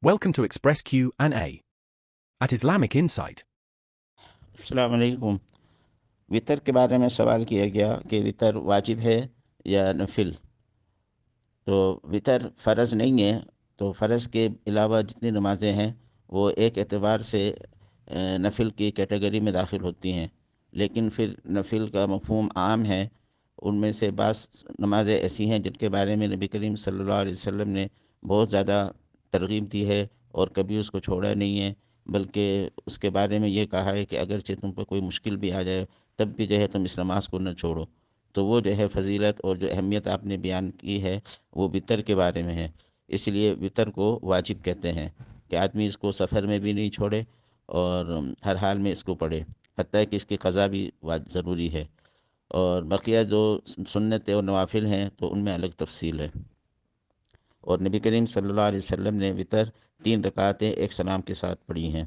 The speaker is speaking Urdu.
Welcome to Express Q&A at Islamic Insight. السلام علیکم۔ وطر کے بارے میں سوال کیا گیا کہ وطر واجب ہے یا نفل۔ تو وطر فرض نہیں ہے، تو فرض کے علاوہ جتنی نمازیں ہیں وہ ایک اعتبار سے نفل کی کیٹیگری میں داخل ہوتی ہیں، لیکن پھر نفل کا مفہوم عام ہے۔ ان میں سے بعض نمازیں ایسی ہیں جن کے بارے میں نبی کریم صلی اللہ علیہ وسلم نے بہت زیادہ ترغیب دی ہے اور کبھی اس کو چھوڑا نہیں ہے، بلکہ اس کے بارے میں یہ کہا ہے کہ اگرچہ تم پہ کوئی مشکل بھی آ جائے تب بھی جو ہے تم اس نماز کو نہ چھوڑو۔ تو وہ جو ہے فضیلت اور جو اہمیت آپ نے بیان کی ہے وہ وطر کے بارے میں ہے، اس لیے وطر کو واجب کہتے ہیں کہ آدمی اس کو سفر میں بھی نہیں چھوڑے اور ہر حال میں اس کو پڑھے، حتیٰ کہ اس کی قضا بھی ضروری ہے۔ اور بقیہ جو سنت اور نوافل ہیں تو ان میں الگ تفصیل ہے۔ اور نبی کریم صلی اللہ علیہ وسلم نے وطر 3 رکعتیں ایک سلام کے ساتھ پڑھی ہیں۔